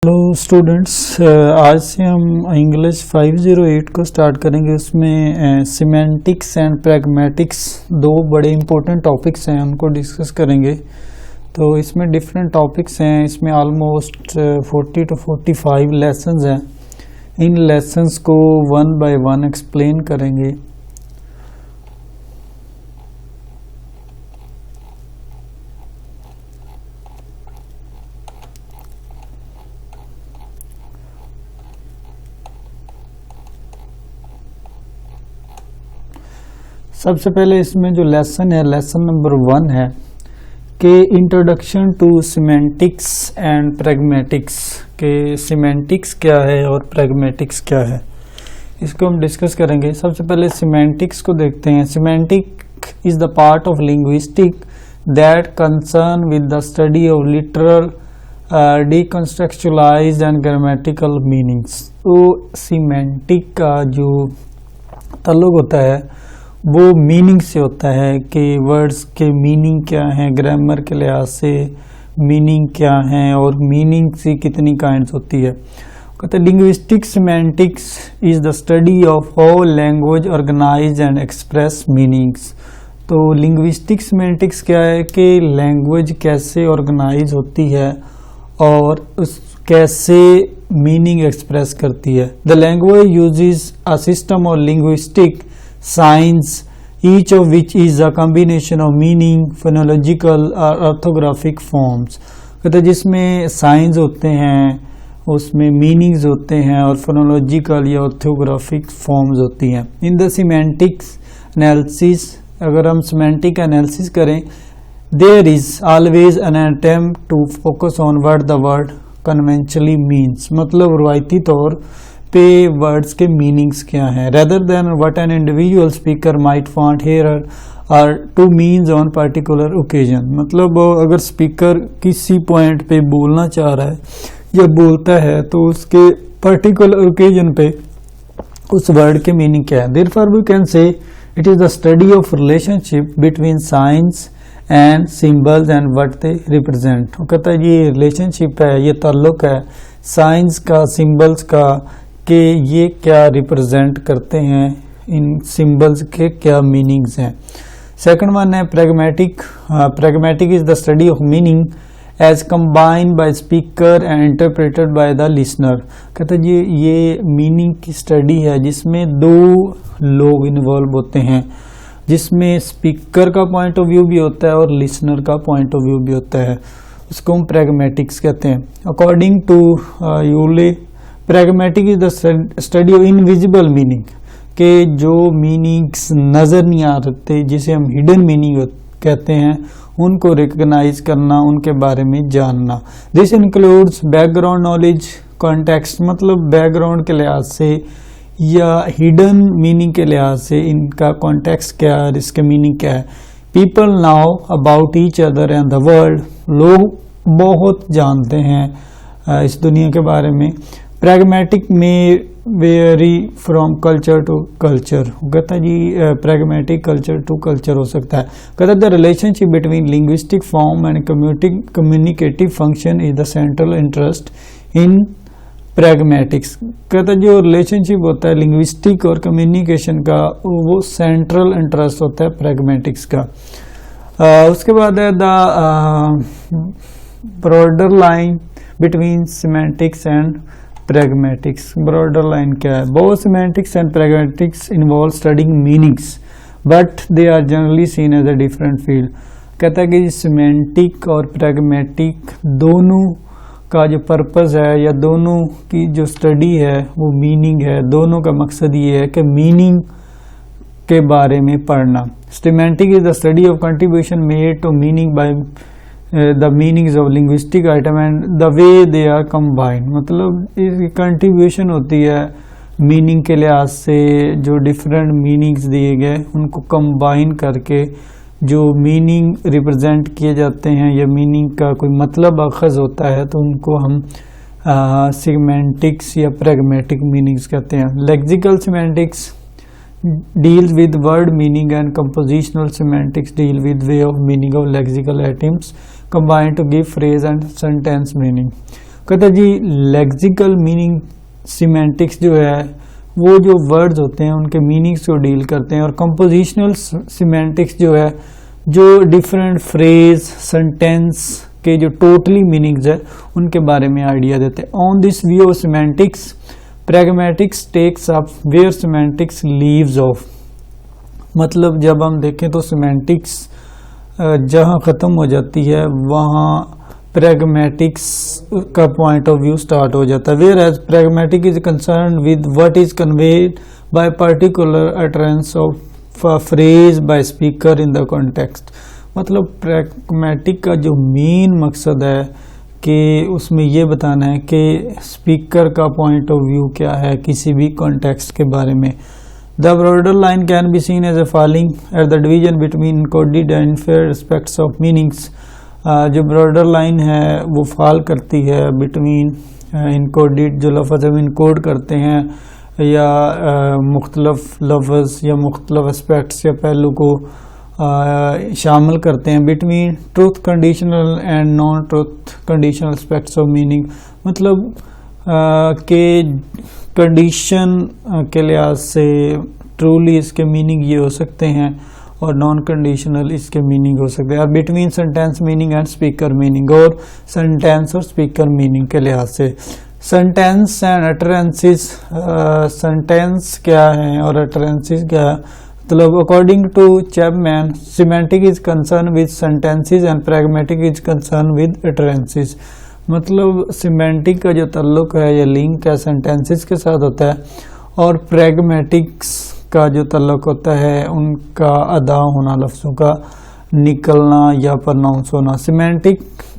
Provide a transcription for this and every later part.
Hello students, आज से हम इंग्लिश 508 को स्टार्ट करेंगे। उसमें सिमेंटिक्स एंड प्रैग्मेटिक्स दो बड़े इंपॉर्टेंट टॉपिक्स हैं, उनको डिस्कस करेंगे। तो इसमें डिफरेंट टॉपिक्स हैं, इसमें ऑलमोस्ट 40 to 45 लेसन्स हैं। इन लेसन्स को वन बाय वन एक्सप्लेन करेंगे। सबसे पहले इसमें जो लेसन है, लेसन नंबर 1 है कि introduction to semantics and pragmatics, के सिमेंटिक्स क्या है और प्रैग्मेटिक्स क्या है, इसको हम डिस्कस करेंगे। सबसे पहले सिमेंटिक्स को देखते हैं। Semantic is the part of linguistic that concern with the study of literal decontextualized and grammatical meanings. तो सीमेंटिक का जो ताल्लुक होता है वो मीनिंग से होता है कि वर्ड्स के मीनिंग क्या हैं, ग्रामर के लिहाज से मीनिंग क्या है और मीनिंग से कितनी काइंड्स होती है। कहते हैं linguistic semantics is the study of how language organise and express meanings. तो लिंग्विस्टिक सिमेंटिक्स क्या है कि लैंग्वेज कैसे ऑर्गेनाइज होती है और उस कैसे मीनिंग एक्सप्रेस करती है। The language uses a system of linguistic signs, each of which is a combination of meaning, phonological or orthographic forms। कहते जिसमें साइंस होते हैं, उसमें मीनिंग्स होते हैं और फोनोलॉजिकल या ऑर्थोग्राफिक फॉर्म्स होती हैं। इन द सिमेंटिक्स एनालिसिस, अगर हम सिमेंटिक एनालिसिस करें, there is always an attempt to focus on what the word conventionally means. मतलब रवायती तौर पे वर्ड्स के मीनिंग्स क्या हैं, rather than what an individual speaker might want here और to means on particular occasion. मतलब अगर स्पीकर किसी पॉइंट पे बोलना चाह रहा है या बोलता है तो उसके पर्टिकुलर ओकेजन पे उस वर्ड के मीनिंग क्या है। Therefore we can say it is the study of relationship between signs and symbols and what they represent. वो कहता है ये रिलेशनशिप है, ये ताल्लुक है साइंस का, सिंबल्स का, कि ये क्या रिप्रेजेंट करते हैं, इन सिंबल्स के क्या मीनिंग्स हैं। सेकंड वन है pragmatic. Pragmatic is the study of meaning as combined by speaker and interpreted by the listener. कहते हैं ये मीनिंग की स्टडी है जिसमें दो लोग इन्वॉल्व होते हैं, जिसमें स्पीकर का पॉइंट ऑफ व्यू भी होता है और लिसनर का पॉइंट ऑफ व्यू भी होता है। उसको हम प्रैग्मेटिक्स कहते हैं। According to Yule, pragmatic is the study of invisible meaning, के जो मीनिंग्स नजर नहीं आ रहे, जिसे हम हिडन मीनिंग कहते हैं, उनको रिकग्नाइज करना, उनके बारे में जानना। This includes background knowledge, context, मतलब बैकग्राउंड के लिहाज से या हिडन मीनिंग के लिहाज से इनका कॉन्टेक्स्ट क्या है, इसके मीनिंग क्या है। People now about each other and the world, लोग बहुत जानते हैं इस दुनिया के बारे में। प्रैग्मेटिक में vary from culture to culture. कहता है जी प्रैग्मेटिक कल्चर टू कल्चर हो सकता है। कहता है the relationship between linguistic form and communicative function is the central interest in pragmatics. कहता है जो रिलेशनशिप होता है लिंग्विस्टिक और कम्युनिकेशन का, वो सेंट्रल इंटरेस्ट होता है प्रैग्मेटिक्स का। उसके बाद है the broader line between semantics and pragmatics. Broader line क्या है? Both semantics and pragmatics involve studying meanings but they are generally seen as a different field. कहता है कि सिमेंटिक और प्रैग्मेटिक दोनों का जो पर्पस है या दोनों की जो स्टडी है वो मीनिंग है। दोनों का मकसद ये है कि मीनिंग के बारे में पढ़ना। Semantic is the study of contribution made to meaning by the meanings of linguistic item and the way they are combined. मतलब इसकी कंट्रीब्यूशन होती है मीनिंग के लिहाज से, जो डिफरेंट मीनिंग्स दिए गए उनको कंबाइन करके जो मीनिंग रिप्रेजेंट किए जाते हैं या मीनिंग का कोई मतलब अखज़ होता है तो उनको हम सिमेंटिक्स या प्रैग्मेटिक मीनिंग्स कहते हैं। Lexical semantics deals with word meaning and compositional semantics deal with way of meaning of lexical items combined to give phrase and sentence meaning। कहते जी लेक्सिकल मीनिंग सिमेंटिक्स जो है वो जो वर्ड्स होते हैं उनके मीनिंग्स को डील करते हैं, और कंपोजिशनल सिमेंटिक्स जो है जो डिफरेंट फ्रेज सेंटेंस के जो टोटली मीनिंग्स है उनके बारे में आइडिया देते हैं। On this view of semantics pragmatics takes up where semantics leaves off. मतलब जब हम देखें तो सिमेंटिक्स जहां ख़त्म हो जाती है वहां प्रैग्मेटिक्स का पॉइंट ऑफ व्यू स्टार्ट हो जाता है। Where as pragmatic is concern with what is conveyed by particular utterance of phrase by speaker in the context. मतलब प्रैग्मेटिक का जो मेन मकसद है कि उसमें ये बताना है कि स्पीकर का पॉइंट ऑफ व्यू क्या है किसी भी कॉन्टेक्स्ट के बारे में। The broader line can be seen as a falling at the division between encoded and inferred aspects of meanings। जो broader line है वो fall करती है between encoded जो लफ्ज़ हम इनकोड करते हैं या मुख्तलफ लफ्ज़ या मुख्तलफ aspects या पहलू को शामिल करते हैं between truth conditional and non-truth conditional aspects of meaning। मतलब के कंडीशन के लिहाज से ट्रूली इसके मीनिंग ये हो सकते हैं और नॉन कंडीशनल इसके मीनिंग हो सकते हैं। और between sentence meaning and speaker meaning, और सेंटेंस और स्पीकर मीनिंग के लिहाज से सेंटेंस एंड अटरेंसेस। सेंटेंस क्या है और अटरेंसेस क्या है? मतलब according to Chapman semantic is concern with sentences and pragmatic is concern with utterances. मतलब सिमेंटिक का जो ताल्लुक है या लिंक है सेंटेंसेस के साथ होता है, और प्रैग्मेटिक्स का जो ताल्लुक होता है उनका अदा होना, लफ्ज़ों का निकलना या प्रोनाउंस होना। Semantic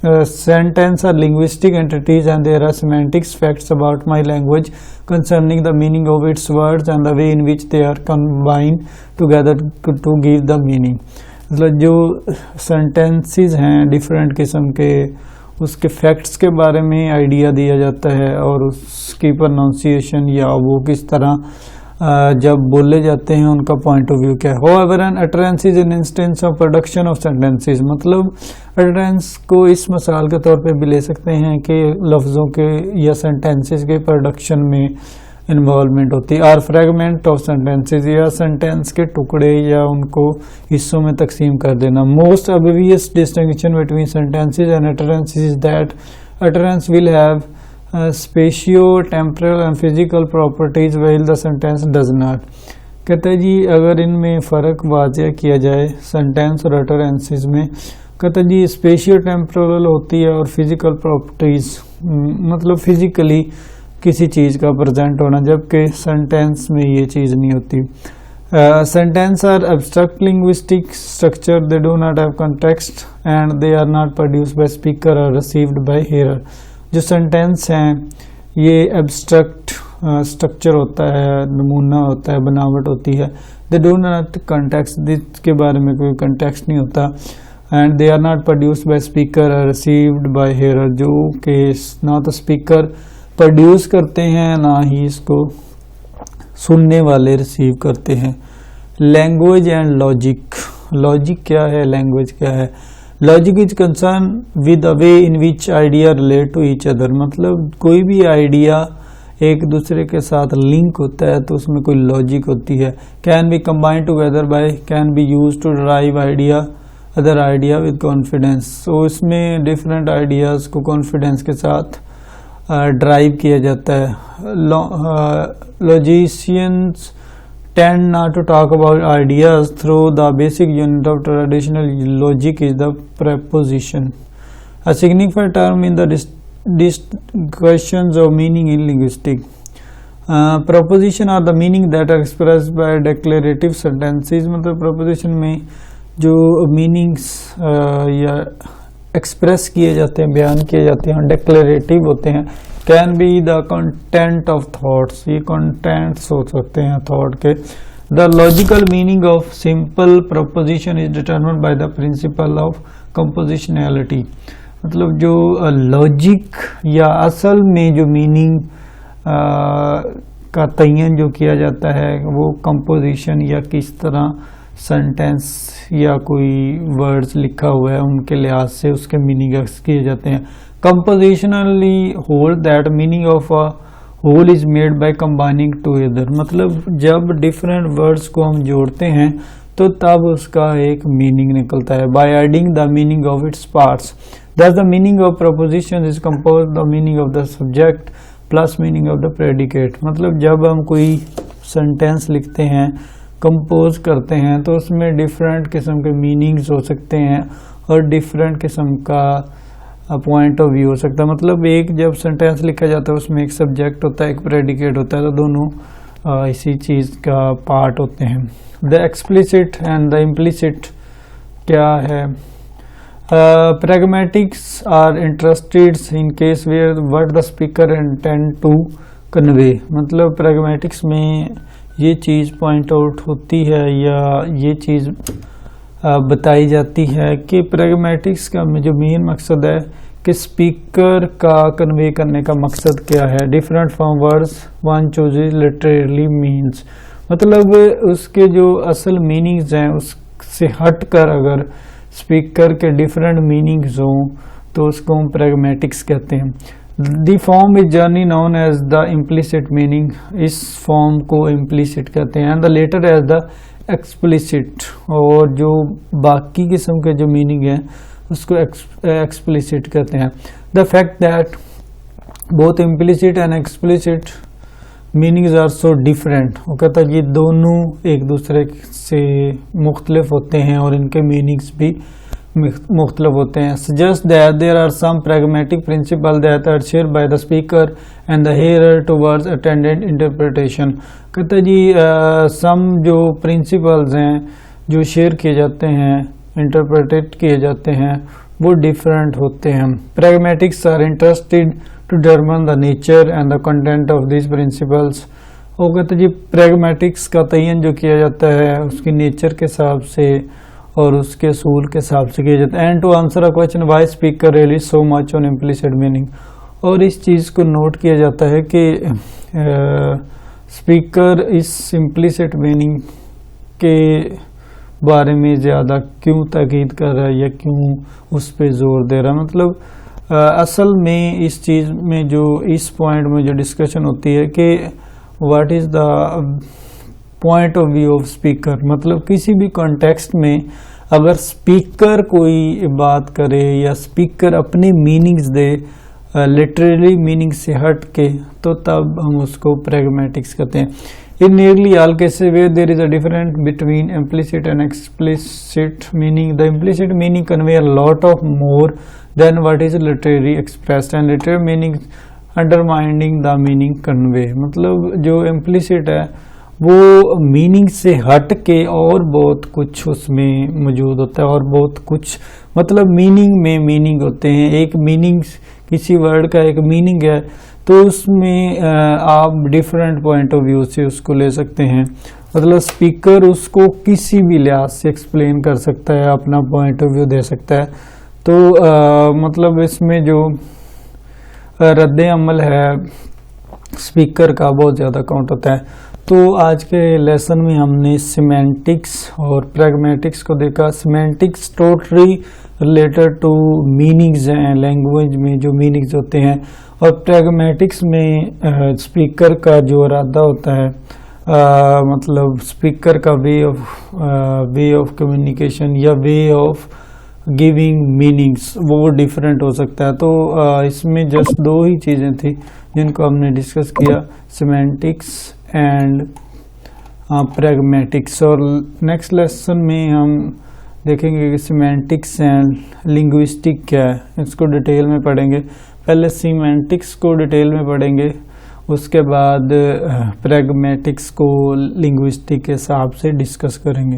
sentence are linguistic entities and there are semantics facts about my language concerning the meaning of its words and the way in which they are combined together to give the meaning. मतलब जो sentences हैं different किस्म के उसके facts के बारे में idea दिया जाता है और उसकी प्रोनाउंसिएशन या वो किस तरह जब बोले जाते हैं उनका पॉइंट ऑफ व्यू क्या है। However, an utterance is an instance of production of sentences। मतलब utterance को इस मिसाल के तौर पे भी ले सकते हैं कि लफ्ज़ों के या सेंटेंसेस के प्रोडक्शन में इन्वॉल्वमेंट होती है। आर फ्रेगमेंट ऑफ सेंटेंसेस या सेंटेंस के टुकड़े या उनको हिस्सों में तकसीम कर देना। Most obvious distinction between sentences and utterances is that utterance will have spatio temporal and physical properties while the sentence does not. कहते हैं जी अगर इनमें फ़र्क वाज़ेह किया जाए सेंटेंस और अटरेंसेस में, कहते हैं जी स्पेशियो टेम्परल होती है और फिजिकल प्रॉपर्टीज मतलब फिजिकली किसी चीज़ का प्रेजेंट होना, जबकि सेंटेंस में ये चीज़ नहीं होती। Sentence are abstract linguistic structure, they do not have context and they are not produced by speaker और रिसीव्ड बाय हियरर। जो सेंटेंस हैं ये एब्स्ट्रैक्ट स्ट्रक्चर होता है, नमूना होता है, बनावट होती है। दे डू नॉट कॉन्टेक्स्ट, इसके बारे में कोई कॉन्टेक्स्ट नहीं होता। And they are not produced by speaker और रिसीव्ड बाय हियरर, जो कि ना तो स्पीकर प्रोड्यूस करते हैं ना ही इसको सुनने वाले रिसीव करते हैं। Language and logic. लॉजिक क्या है, लैंग्वेज क्या है? Logic is concern with the way in which idea relate to each other. मतलब कोई भी आइडिया एक दूसरे के साथ लिंक होता है तो उसमें कोई लॉजिक होती है। Can be combined together by, can be use to drive idea other idea with confidence. तो इसमें डिफरेंट आइडियाज़ को कॉन्फिडेंस के साथ ड्राइव किया जाता है। Logicians tend not to talk about ideas through the basic unit of traditional logic is the preposition, a significant term in the discussions of meaning in linguistics. Proposition are the meaning that are expressed by declarative sentences। मतलब proposition में जो meanings या express किए जाते हैं, बयान किए जाते हैं, declarative होते हैं। Can be the content of thoughts, ये कंटेंट्स हो सकते हैं थॉट के। The logical meaning of simple proposition is determined by the principle of compositionality. मतलब जो लॉजिक या असल में जो मीनिंग का तयन जो किया जाता है वो कंपोजिशन या किस तरह सेंटेंस या कोई वर्ड्स लिखा हुआ है उनके लिहाज से उसके मीनिंग किए जाते हैं। Compositionally whole that meaning of a whole is made by combining together, मतलब जब डिफरेंट वर्ड्स को हम जोड़ते हैं तो तब उसका एक मीनिंग निकलता है। By adding the meaning of its parts, thus the meaning of proposition is composed the meaning of the subject plus meaning of the predicate। मतलब जब हम कोई सेंटेंस लिखते हैं, कंपोज करते हैं, तो उसमें डिफरेंट किस्म के मीनिंग्स हो सकते हैं और डिफरेंट किस्म का पॉइंट ऑफ व्यू हो सकता है। मतलब एक जब सेंटेंस लिखा जाता है उसमें एक सब्जेक्ट होता है, एक प्रेडिकेट होता है, तो दोनों इसी चीज़ का पार्ट होते हैं। The explicit and the implicit क्या है? Pragmatics are interested in case where what the speaker intend to convey। मतलब pragmatics में ये चीज़ पॉइंट आउट होती है या ये चीज़ बताई जाती है कि pragmatics का जो मेन मकसद है कि स्पीकर का कन्वे करने का मकसद क्या है। Different from words one chooses literally means, मतलब उसके जो असल मीनिंग्स हैं उससे हटकर अगर स्पीकर के डिफरेंट मीनिंग्स हों तो उसको हम प्रैग्मेटिक्स कहते हैं। The form is journey known as the implicit meaning, इस फॉर्म को इम्प्लिसिट कहते हैं। And the latter as the explicit, और जो बाकी किस्म के जो मीनिंग है उसको एक्सप्लिसिट कहते हैं। The fact that both implicit and explicit meanings are so different, वो कहता है ये दोनों एक दूसरे से मुख्तलिफ होते हैं और इनके मीनिंग्स भी मुख्तलिफ होते हैं। Suggest that there are some pragmatic principle that are share by the speaker and the hearer towards attendant interpretation. कहता है जी सम जो प्रिंसिपल्स हैं जो शेयर किए जाते हैं, इंटरप्रेटेड किए जाते हैं, वो डिफरेंट होते हैं। Pragmatics are interested to determine the nature and the content of these principles। वो कहते जी प्रैग्मेटिक्स का तयन जो किया जाता है उसकी नेचर के हिसाब से और उसके असूल के हिसाब से किया जाता है। And to answer a question why speaker really so much on implicit meaning, और इस चीज़ को नोट किया जाता है कि स्पीकर इस इम्प्लिसिट मीनिंग के बारे में ज़्यादा क्यों ताकीद कर रहा है या क्यों उस पर जोर दे रहा है। मतलब असल में इस चीज़ में जो इस पॉइंट में जो डिस्कशन होती है कि what is the point of view of speaker, मतलब किसी भी कॉन्टेक्स्ट में अगर स्पीकर कोई बात करे या स्पीकर अपनी मीनिंग्स दे लिटरली मीनिंग से हट के, तो तब हम उसको प्रैग्मेटिक्स कहते हैं। In nearly all cases where there is a difference between implicit and explicit meaning, the implicit meaning convey a lot of more than what is literally expressed and literal meaning undermining the meaning convey. मतलब जो implicit है वो meaning से हट के और बहुत कुछ उसमें मौजूद होता है, और बहुत कुछ मतलब मीनिंग में मीनिंग होते हैं। एक मीनिंग किसी वर्ड का एक मीनिंग है तो उसमें आप डिफरेंट पॉइंट ऑफ व्यू से उसको ले सकते हैं। मतलब स्पीकर उसको किसी भी लिहाज से एक्सप्लेन कर सकता है, अपना पॉइंट ऑफ व्यू दे सकता है। तो मतलब इसमें जो रद्द अमल है स्पीकर का बहुत ज़्यादा काउंट होता है। तो आज के लेसन में हमने सिमेंटिक्स और प्रैग्मेटिक्स को देखा। Semantics totally related two meanings हैं, लैंग्वेज में जो मीनिंग्स होते हैं, और प्रैग्मेटिक्स में स्पीकर का जो इरादा होता है मतलब स्पीकर का वे ऑफ कम्युनिकेशन या वे ऑफ गिविंग मीनिंग्स वो डिफरेंट हो सकता है। तो इसमें जस्ट दो ही चीज़ें थी जिनको हमने डिस्कस किया, सिमेंटिक्स एंड प्रैग्मेटिक्स। और नेक्स्ट लेसन में हम देखेंगे कि सिमेंटिक्स एंड लिंग्विस्टिक क्या है, इसको डिटेल में पढ़ेंगे। पहले सिमेंटिक्स को डिटेल में पढ़ेंगे, उसके बाद प्रैग्मेटिक्स को लिंग्विस्टिक के हिसाब से डिस्कस करेंगे।